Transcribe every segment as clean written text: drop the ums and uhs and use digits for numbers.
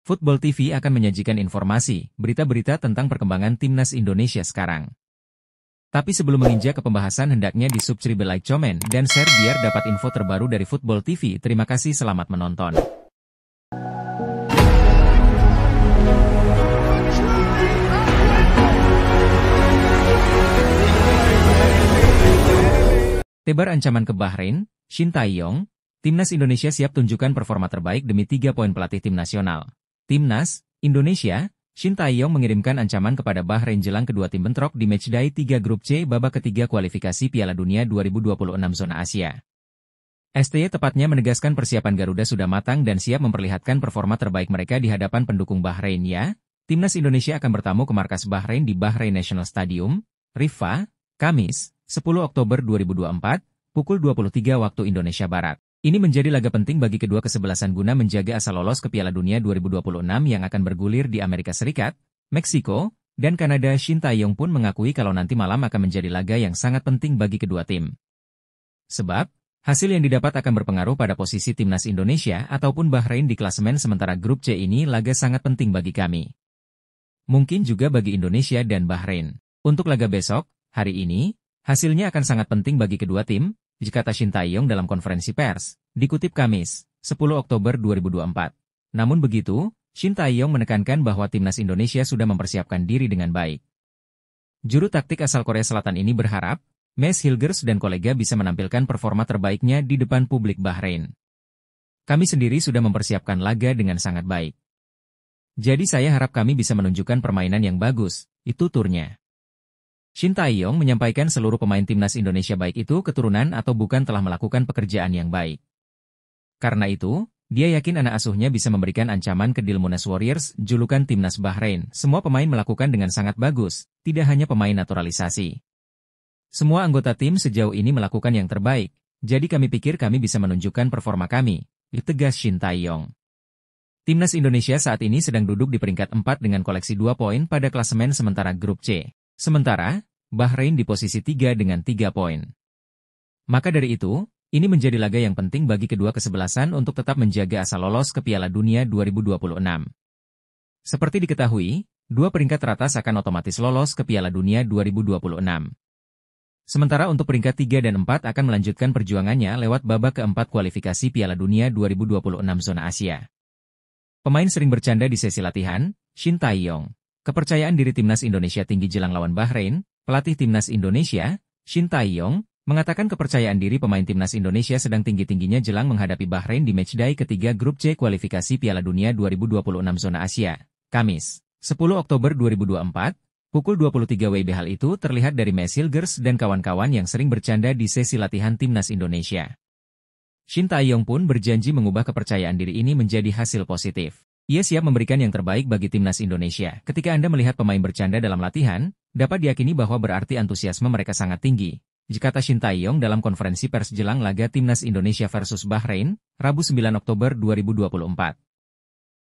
Football TV akan menyajikan informasi, berita-berita tentang perkembangan timnas Indonesia sekarang. Tapi sebelum menginjak ke pembahasan hendaknya di-subscribe, like, komen, dan share biar dapat info terbaru dari Football TV. Terima kasih, selamat menonton. Tebar ancaman ke Bahrain, Shin Tae-yong, timnas Indonesia siap tunjukkan performa terbaik demi 3 poin pelatih tim nasional. Timnas Indonesia, Shin Tae-yong mengirimkan ancaman kepada Bahrain jelang kedua tim bentrok di matchday 3 grup C babak ketiga kualifikasi Piala Dunia 2026 zona Asia. STY tepatnya menegaskan persiapan Garuda sudah matang dan siap memperlihatkan performa terbaik mereka di hadapan pendukung Bahrain ya. Timnas Indonesia akan bertamu ke markas Bahrain di Bahrain National Stadium, Riffa, Kamis, 10 Oktober 2024, pukul 23 waktu Indonesia Barat. Ini menjadi laga penting bagi kedua kesebelasan guna menjaga asa lolos ke Piala Dunia 2026 yang akan bergulir di Amerika Serikat, Meksiko, dan Kanada. Shin Tae-yong pun mengakui kalau nanti malam akan menjadi laga yang sangat penting bagi kedua tim. Sebab, hasil yang didapat akan berpengaruh pada posisi timnas Indonesia ataupun Bahrain di klasemen sementara grup C ini. Laga sangat penting bagi kami. Mungkin juga bagi Indonesia dan Bahrain. Untuk laga besok, hari ini, hasilnya akan sangat penting bagi kedua tim, kata Shin Tae-yong dalam konferensi pers, dikutip Kamis, 10 Oktober 2024. Namun begitu, Shin Tae-yong menekankan bahwa timnas Indonesia sudah mempersiapkan diri dengan baik. Juru taktik asal Korea Selatan ini berharap, Mes Hilgers dan kolega bisa menampilkan performa terbaiknya di depan publik Bahrain. Kami sendiri sudah mempersiapkan laga dengan sangat baik. Jadi saya harap kami bisa menunjukkan permainan yang bagus, itu turnya. Shin Tae-yong menyampaikan seluruh pemain timnas Indonesia baik itu keturunan atau bukan telah melakukan pekerjaan yang baik. Karena itu, dia yakin anak asuhnya bisa memberikan ancaman ke Dilmunas Warriors, julukan timnas Bahrain. Semua pemain melakukan dengan sangat bagus, tidak hanya pemain naturalisasi. Semua anggota tim sejauh ini melakukan yang terbaik, jadi kami pikir kami bisa menunjukkan performa kami, tegas Shin Tae-yong. Timnas Indonesia saat ini sedang duduk di peringkat 4 dengan koleksi 2 poin pada klasemen sementara grup C. Sementara, Bahrain di posisi 3 dengan 3 poin. Maka dari itu, ini menjadi laga yang penting bagi kedua kesebelasan untuk tetap menjaga asa lolos ke Piala Dunia 2026. Seperti diketahui, dua peringkat teratas akan otomatis lolos ke Piala Dunia 2026. Sementara untuk peringkat 3 dan 4 akan melanjutkan perjuangannya lewat babak keempat kualifikasi Piala Dunia 2026 zona Asia. Pemain sering bercanda di sesi latihan, Shin Tae-yong. Kepercayaan diri timnas Indonesia tinggi jelang lawan Bahrain. Pelatih timnas Indonesia, Shin Tae-yong, mengatakan kepercayaan diri pemain timnas Indonesia sedang tinggi-tingginya jelang menghadapi Bahrain di matchday ketiga grup C kualifikasi Piala Dunia 2026 zona Asia. Kamis, 10 Oktober 2024, Pukul 23 WIB. Hal itu terlihat dari Messi Hilgers dan kawan-kawan yang sering bercanda di sesi latihan timnas Indonesia. Shin Tae-yong pun berjanji mengubah kepercayaan diri ini menjadi hasil positif. Ia siap memberikan yang terbaik bagi timnas Indonesia. Ketika Anda melihat pemain bercanda dalam latihan, dapat diyakini bahwa berarti antusiasme mereka sangat tinggi. Kata Shin Tae-yong dalam konferensi pers jelang laga timnas Indonesia versus Bahrain, Rabu 9 Oktober 2024.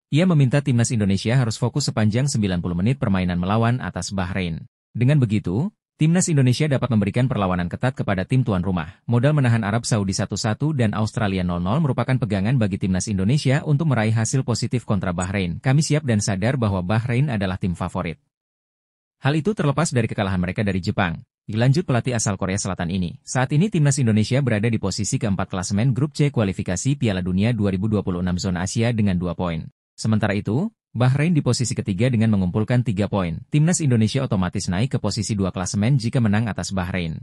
Ia meminta timnas Indonesia harus fokus sepanjang 90 menit permainan melawan atas Bahrain. Dengan begitu, timnas Indonesia dapat memberikan perlawanan ketat kepada tim tuan rumah. Modal menahan Arab Saudi 1-1 dan Australia 0-0 merupakan pegangan bagi timnas Indonesia untuk meraih hasil positif kontra Bahrain. Kami siap dan sadar bahwa Bahrain adalah tim favorit. Hal itu terlepas dari kekalahan mereka dari Jepang. Dilanjut pelatih asal Korea Selatan ini. Saat ini timnas Indonesia berada di posisi keempat klasemen grup C kualifikasi Piala Dunia 2026 zona Asia dengan 2 poin. Sementara itu, Bahrain di posisi ketiga dengan mengumpulkan 3 poin. Timnas Indonesia otomatis naik ke posisi 2 klasemen jika menang atas Bahrain.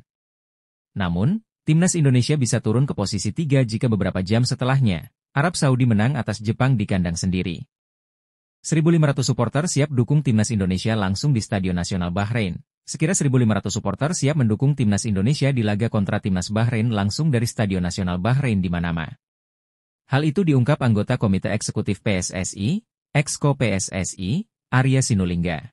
Namun, timnas Indonesia bisa turun ke posisi 3 jika beberapa jam setelahnya Arab Saudi menang atas Jepang di kandang sendiri. 1.500 supporter siap dukung timnas Indonesia langsung di Stadion Nasional Bahrain. Sekira 1.500 supporter siap mendukung timnas Indonesia di laga kontra timnas Bahrain langsung dari Stadion Nasional Bahrain di Manama. Hal itu diungkap anggota Komite Eksekutif PSSI, Exco PSSI, Arya Sinulinga.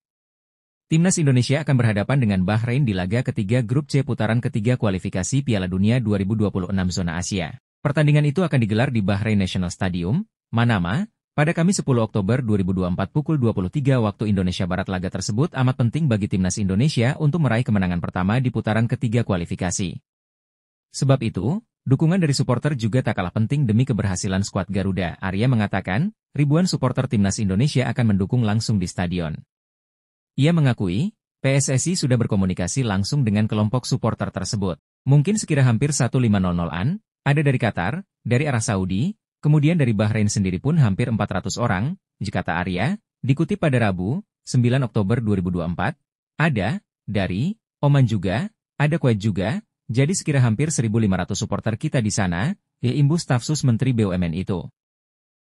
Timnas Indonesia akan berhadapan dengan Bahrain di laga ketiga grup C putaran ketiga kualifikasi Piala Dunia 2026 zona Asia. Pertandingan itu akan digelar di Bahrain National Stadium, Manama, pada Kamis 10 Oktober 2024 pukul 23 waktu Indonesia Barat. Laga tersebut amat penting bagi timnas Indonesia untuk meraih kemenangan pertama di putaran ketiga kualifikasi. Sebab itu, dukungan dari supporter juga tak kalah penting demi keberhasilan skuad Garuda. Arya mengatakan, ribuan supporter timnas Indonesia akan mendukung langsung di stadion. Ia mengakui, PSSI sudah berkomunikasi langsung dengan kelompok supporter tersebut. Mungkin sekira hampir 1500-an, ada dari Qatar, dari Arab Saudi, kemudian dari Bahrain sendiri pun hampir 400 orang, kata Arya, dikutip pada Rabu, 9 Oktober 2024, ada, dari, Oman juga, ada Kuwait juga. Jadi sekira hampir 1.500 supporter kita di sana, imbuh stafsus Menteri BUMN itu.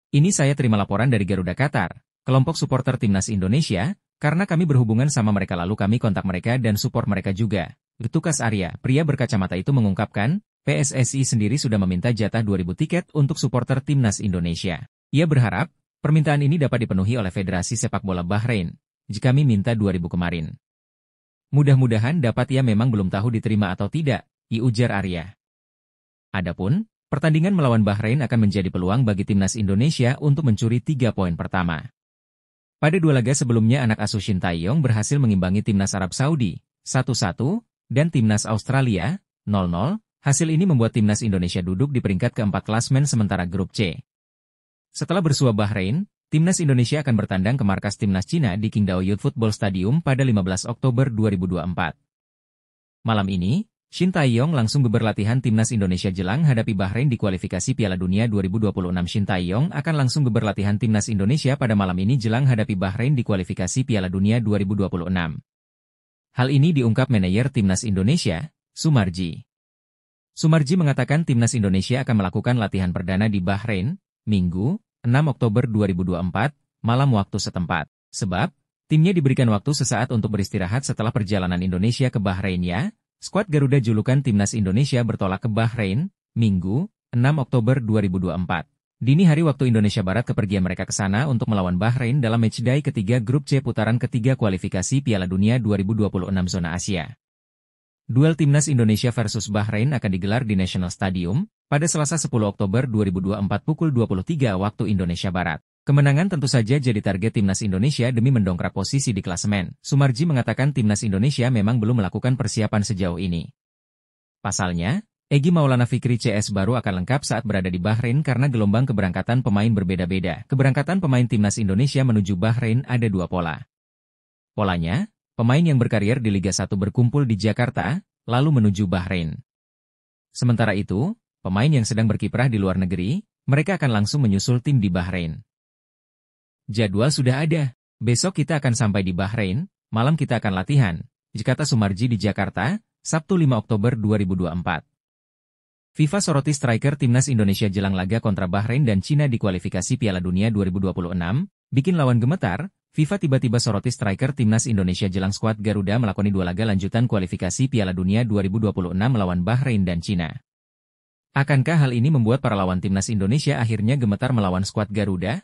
Ini saya terima laporan dari Garuda Qatar, kelompok supporter timnas Indonesia, karena kami berhubungan sama mereka lalu kami kontak mereka dan support mereka juga. Tukas Arya, pria berkacamata itu mengungkapkan, PSSI sendiri sudah meminta jatah 2.000 tiket untuk supporter timnas Indonesia. Ia berharap, permintaan ini dapat dipenuhi oleh Federasi Sepak Bola Bahrain. Jika kami minta 2.000 kemarin. Mudah-mudahan dapat. Ia memang belum tahu diterima atau tidak, ujar Arya. Adapun, pertandingan melawan Bahrain akan menjadi peluang bagi timnas Indonesia untuk mencuri 3 poin pertama. Pada 2 laga sebelumnya anak asuh Shin Tae-yong berhasil mengimbangi timnas Arab Saudi 1-1 dan timnas Australia 0-0. Hasil ini membuat timnas Indonesia duduk di peringkat keempat klasmen sementara grup C. Setelah bersua Bahrain, timnas Indonesia akan bertandang ke markas timnas Cina di Qingdao Youth Football Stadium pada 15 Oktober 2024. Malam ini, Shin Tae-yong langsung berlatihan timnas Indonesia jelang hadapi Bahrain di kualifikasi Piala Dunia 2026. Shin Tae-yong akan langsung berlatihan timnas Indonesia pada malam ini jelang hadapi Bahrain di kualifikasi Piala Dunia 2026. Hal ini diungkap manajer timnas Indonesia, Sumarji. Sumarji mengatakan timnas Indonesia akan melakukan latihan perdana di Bahrain, Minggu, 6 Oktober 2024, malam waktu setempat. Sebab, timnya diberikan waktu sesaat untuk beristirahat setelah perjalanan Indonesia ke Bahrain ya. Skuad Garuda julukan timnas Indonesia bertolak ke Bahrain, Minggu, 6 Oktober 2024. Dini hari waktu Indonesia Barat kepergian mereka ke sana untuk melawan Bahrain dalam matchday ketiga grup C putaran ketiga kualifikasi Piala Dunia 2026 zona Asia. Duel timnas Indonesia versus Bahrain akan digelar di National Stadium pada Selasa 10 Oktober 2024 pukul 23 waktu Indonesia Barat. Kemenangan tentu saja jadi target timnas Indonesia demi mendongkrak posisi di klasemen. Sumarji mengatakan timnas Indonesia memang belum melakukan persiapan sejauh ini. Pasalnya, Egy Maulana Fikri CS baru akan lengkap saat berada di Bahrain karena gelombang keberangkatan pemain berbeda-beda. Keberangkatan pemain timnas Indonesia menuju Bahrain ada 2 pola. Polanya, pemain yang berkarier di Liga 1 berkumpul di Jakarta, lalu menuju Bahrain. Sementara itu, pemain yang sedang berkiprah di luar negeri, mereka akan langsung menyusul tim di Bahrain. Jadwal sudah ada. Besok kita akan sampai di Bahrain, malam kita akan latihan, kata Sumarji di Jakarta, Sabtu 5 Oktober 2024. FIFA soroti striker timnas Indonesia jelang laga kontra Bahrain dan Cina di kualifikasi Piala Dunia 2026, bikin lawan gemetar, FIFA tiba-tiba soroti striker timnas Indonesia jelang skuad Garuda melakoni 2 laga lanjutan kualifikasi Piala Dunia 2026 melawan Bahrain dan Cina. Akankah hal ini membuat para lawan timnas Indonesia akhirnya gemetar melawan skuad Garuda?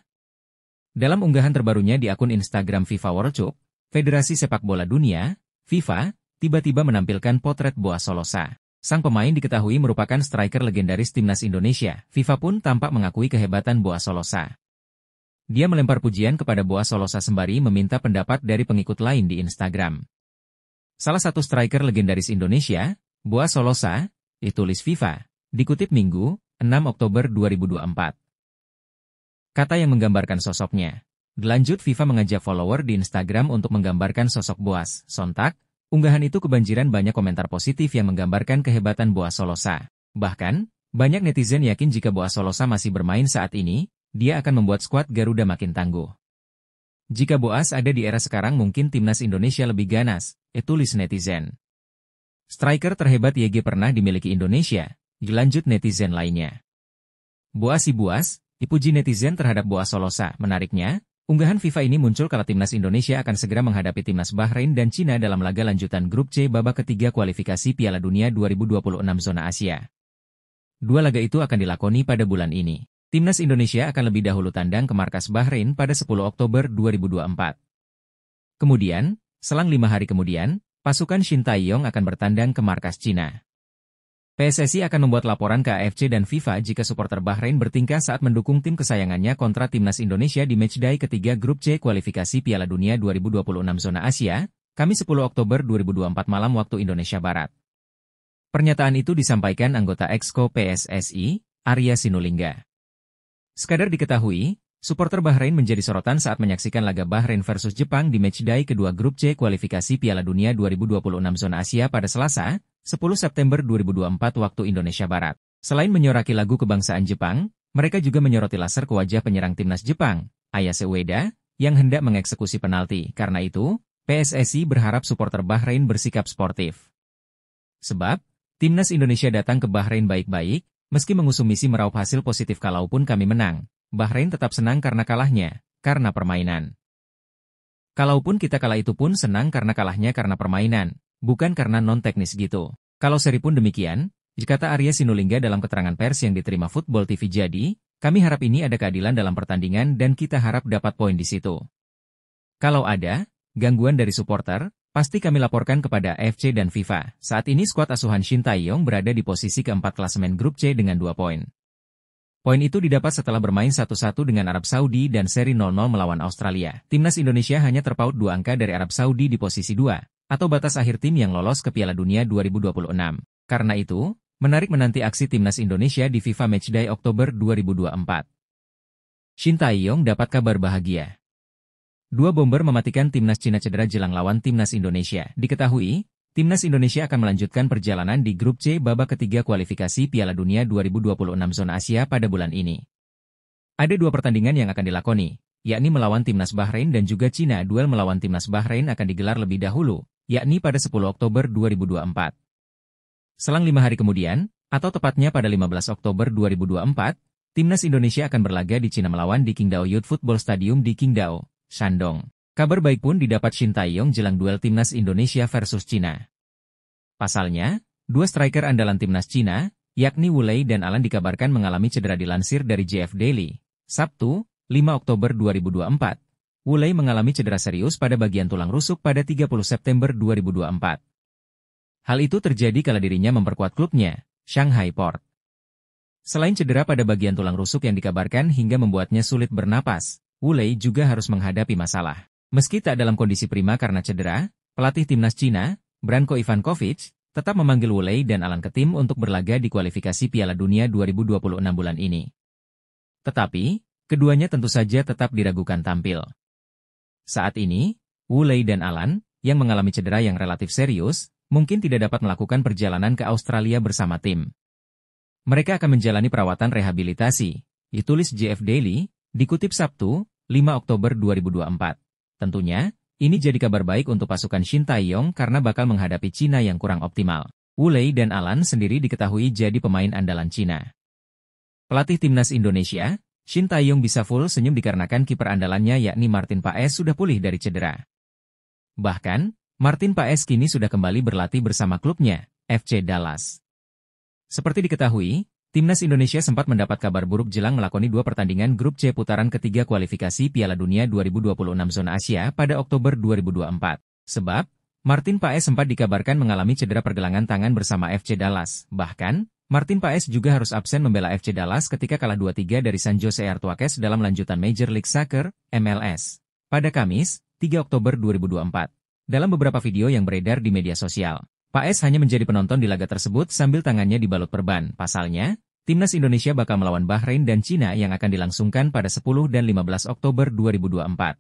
Dalam unggahan terbarunya di akun Instagram FIFA World Cup, Federasi Sepak Bola Dunia, FIFA, tiba-tiba menampilkan potret Boas Solosa. Sang pemain diketahui merupakan striker legendaris timnas Indonesia. FIFA pun tampak mengakui kehebatan Boas Solosa. Dia melempar pujian kepada Boas Solosa sembari meminta pendapat dari pengikut lain di Instagram. Salah satu striker legendaris Indonesia, Boas Solosa, ditulis FIFA, dikutip Minggu, 6 Oktober 2024. Kata yang menggambarkan sosoknya. Dilanjut FIFA mengajak follower di Instagram untuk menggambarkan sosok Boas. Sontak, unggahan itu kebanjiran banyak komentar positif yang menggambarkan kehebatan Boas Solosa. Bahkan, banyak netizen yakin jika Boas Solosa masih bermain saat ini, dia akan membuat skuad Garuda makin tangguh. Jika Boas ada di era sekarang mungkin timnas Indonesia lebih ganas, tulis netizen. Striker terhebat YG pernah dimiliki Indonesia, dilanjut netizen lainnya. Boas si Boas, dipuji netizen terhadap Boas Solosa. Menariknya, unggahan FIFA ini muncul kala timnas Indonesia akan segera menghadapi timnas Bahrain dan Cina dalam laga lanjutan grup C babak ketiga kualifikasi Piala Dunia 2026 zona Asia. 2 laga itu akan dilakoni pada bulan ini. Timnas Indonesia akan lebih dahulu tandang ke markas Bahrain pada 10 Oktober 2024. Kemudian, selang 5 hari kemudian, pasukan Shin Tae-yong akan bertandang ke markas Cina. PSSI akan membuat laporan ke AFC dan FIFA jika supporter Bahrain bertingkah saat mendukung tim kesayangannya kontra timnas Indonesia di matchday ketiga grup C kualifikasi Piala Dunia 2026 zona Asia, Kamis 10 Oktober 2024 malam waktu Indonesia Barat. Pernyataan itu disampaikan anggota Exco PSSI, Arya Sinulinga. Sekadar diketahui, supporter Bahrain menjadi sorotan saat menyaksikan laga Bahrain versus Jepang di matchday kedua grup C kualifikasi Piala Dunia 2026 zona Asia pada Selasa, 10 September 2024 waktu Indonesia Barat. Selain menyoraki lagu kebangsaan Jepang, mereka juga menyoroti laser ke wajah penyerang timnas Jepang, Ayase Ueda, yang hendak mengeksekusi penalti. Karena itu, PSSI berharap supporter Bahrain bersikap sportif. Sebab, timnas Indonesia datang ke Bahrain baik-baik, meski mengusung misi meraup hasil positif kalaupun kami menang. Bahrain tetap senang karena kalahnya, karena permainan. Kalaupun kita kalah itu pun senang karena kalahnya karena permainan, bukan karena non-teknis gitu. Kalau seri pun demikian, kata Arya Sinulinga dalam keterangan pers yang diterima Football TV jadi, kami harap ini ada keadilan dalam pertandingan dan kita harap dapat poin di situ. Kalau ada gangguan dari supporter, pasti kami laporkan kepada AFC dan FIFA. Saat ini skuad asuhan Shin Tae-yong berada di posisi keempat klasemen grup C dengan 2 poin. Poin itu didapat setelah bermain 1-1 dengan Arab Saudi dan seri 0-0 melawan Australia. Timnas Indonesia hanya terpaut 2 angka dari Arab Saudi di posisi 2, atau batas akhir tim yang lolos ke Piala Dunia 2026. Karena itu, menarik menanti aksi timnas Indonesia di FIFA Matchday Oktober 2024. Shin Tae-yong dapat kabar bahagia. 2 bomber mematikan timnas Cina cedera jelang lawan timnas Indonesia. Diketahui, timnas Indonesia akan melanjutkan perjalanan di grup C babak ketiga kualifikasi Piala Dunia 2026 zona Asia pada bulan ini. Ada 2 pertandingan yang akan dilakoni, yakni melawan timnas Bahrain dan juga Cina. Duel melawan timnas Bahrain akan digelar lebih dahulu, yakni pada 10 Oktober 2024. Selang 5 hari kemudian, atau tepatnya pada 15 Oktober 2024, timnas Indonesia akan berlaga di Cina melawan di Qingdao Youth Football Stadium di Qingdao, Shandong. Kabar baik pun didapat Shin Tae-yong jelang duel timnas Indonesia versus Cina. Pasalnya, 2 striker andalan timnas Cina, yakni Wu Lei dan Alan dikabarkan mengalami cedera. Dilansir dari JF Daily, Sabtu, 5 Oktober 2024. Wu Lei mengalami cedera serius pada bagian tulang rusuk pada 30 September 2024. Hal itu terjadi kala dirinya memperkuat klubnya, Shanghai Port. Selain cedera pada bagian tulang rusuk yang dikabarkan hingga membuatnya sulit bernapas, Wu Lei juga harus menghadapi masalah. Meski tak dalam kondisi prima karena cedera, pelatih timnas Cina, Branko Ivankovic, tetap memanggil Wu Lei dan Alan ke tim untuk berlaga di kualifikasi Piala Dunia 2026 bulan ini. Tetapi, keduanya tentu saja tetap diragukan tampil. Saat ini, Wu Lei dan Alan, yang mengalami cedera yang relatif serius, mungkin tidak dapat melakukan perjalanan ke Australia bersama tim. Mereka akan menjalani perawatan rehabilitasi, ditulis JF Daily, dikutip Sabtu, 5 Oktober 2024. Tentunya, ini jadi kabar baik untuk pasukan Shin Tae-yong karena bakal menghadapi Cina yang kurang optimal. Wu Lei dan Alan sendiri diketahui jadi pemain andalan Cina. Pelatih timnas Indonesia, Shin Tae-yong bisa full senyum dikarenakan kiper andalannya yakni Martin Paes sudah pulih dari cedera. Bahkan, Martin Paes kini sudah kembali berlatih bersama klubnya, FC Dallas. Seperti diketahui, Timnas Indonesia sempat mendapat kabar buruk jelang melakoni 2 pertandingan grup C putaran ketiga kualifikasi Piala Dunia 2026 zona Asia pada Oktober 2024. Sebab, Martin Paes sempat dikabarkan mengalami cedera pergelangan tangan bersama FC Dallas. Bahkan, Martin Paes juga harus absen membela FC Dallas ketika kalah 2-3 dari San Jose Earthquakes dalam lanjutan Major League Soccer, MLS, pada Kamis, 3 Oktober 2024. Dalam beberapa video yang beredar di media sosial, Paes hanya menjadi penonton di laga tersebut sambil tangannya dibalut perban. Pasalnya, Timnas Indonesia bakal melawan Bahrain dan Cina yang akan dilangsungkan pada 10 dan 15 Oktober 2024.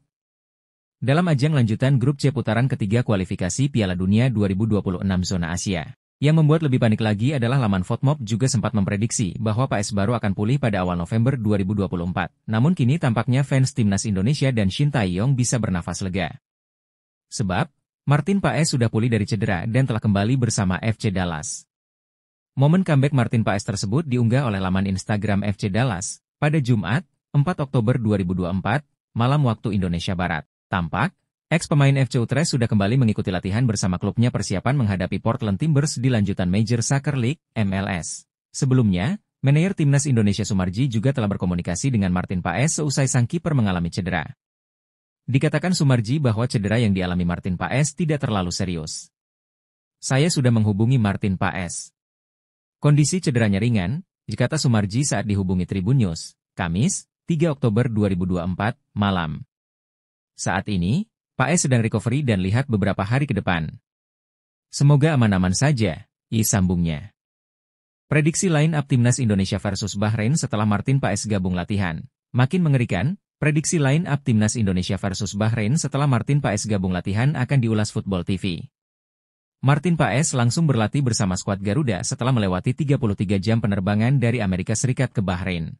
Dalam ajang lanjutan grup C putaran ketiga kualifikasi Piala Dunia 2026 zona Asia. Yang membuat lebih panik lagi adalah laman FotMob juga sempat memprediksi bahwa Paes baru akan pulih pada awal November 2024. Namun kini tampaknya fans Timnas Indonesia dan Shin Tae-yong bisa bernafas lega. Sebab, Martin Paes sudah pulih dari cedera dan telah kembali bersama FC Dallas. Momen comeback Martin Paes tersebut diunggah oleh laman Instagram FC Dallas pada Jumat, 4 Oktober 2024, malam waktu Indonesia Barat. Tampak, ex-pemain FC Utrecht sudah kembali mengikuti latihan bersama klubnya persiapan menghadapi Portland Timbers di lanjutan Major Soccer League, MLS. Sebelumnya, manajer Timnas Indonesia Sumarji juga telah berkomunikasi dengan Martin Paes seusai sang kiper mengalami cedera. Dikatakan Sumarji bahwa cedera yang dialami Martin Paes tidak terlalu serius. Saya sudah menghubungi Martin Paes. Kondisi cederanya ringan, dikata Sumarji saat dihubungi Tribun News, Kamis, 3 Oktober 2024, malam. Saat ini, Paes sedang recovery dan lihat beberapa hari ke depan. Semoga aman-aman saja, sambungnya. Prediksi line up Timnas Indonesia versus Bahrain setelah Martin Paes gabung latihan. Makin mengerikan. Prediksi line up Timnas Indonesia versus Bahrain setelah Martin Paes gabung latihan akan diulas Football TV. Martin Paes langsung berlatih bersama skuad Garuda setelah melewati 33 jam penerbangan dari Amerika Serikat ke Bahrain.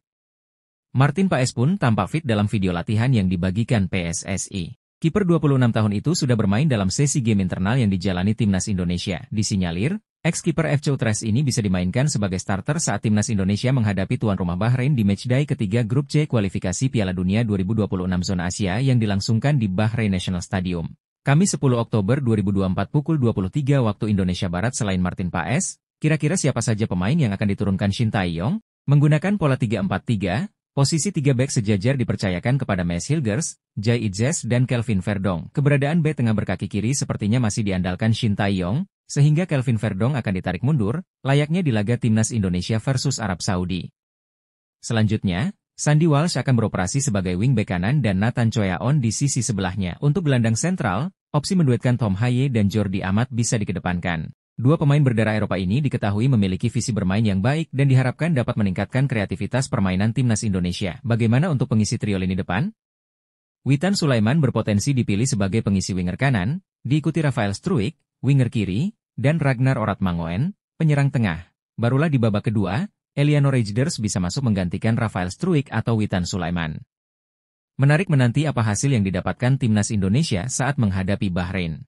Martin Paes pun tampak fit dalam video latihan yang dibagikan PSSI. Kiper 26 tahun itu sudah bermain dalam sesi game internal yang dijalani Timnas Indonesia. Disinyalir, ex-kiper FC Utrecht ini bisa dimainkan sebagai starter saat Timnas Indonesia menghadapi tuan rumah Bahrain di matchday ketiga grup C kualifikasi Piala Dunia 2026 zona Asia yang dilangsungkan di Bahrain National Stadium. Kamis 10 Oktober 2024 pukul 23 waktu Indonesia Barat. Selain Martin Paes, kira-kira siapa saja pemain yang akan diturunkan Shin Tae-yong? Menggunakan pola 3-4-3, posisi 3 bek sejajar dipercayakan kepada Maes Hilgers, Jai Idzes dan Kelvin Verdong. Keberadaan bek tengah berkaki kiri sepertinya masih diandalkan Shin Tae-yong, sehingga Kelvin Verdong akan ditarik mundur, layaknya di laga Timnas Indonesia versus Arab Saudi. Selanjutnya, Sandy Walsh akan beroperasi sebagai wingback kanan dan Nathan Choyaon di sisi sebelahnya. Untuk gelandang sentral, opsi menduetkan Tom Haye dan Jordi Amat bisa dikedepankan. Dua pemain berdarah Eropa ini diketahui memiliki visi bermain yang baik dan diharapkan dapat meningkatkan kreativitas permainan Timnas Indonesia. Bagaimana untuk pengisi trio lini depan? Witan Sulaiman berpotensi dipilih sebagai pengisi winger kanan, diikuti Rafael Struijk, winger kiri, dan Ragnar Oratmangoen, penyerang tengah. Barulah di babak kedua, Eliano Rejders bisa masuk menggantikan Rafael Struijk atau Witan Sulaiman. Menarik menanti apa hasil yang didapatkan Timnas Indonesia saat menghadapi Bahrain.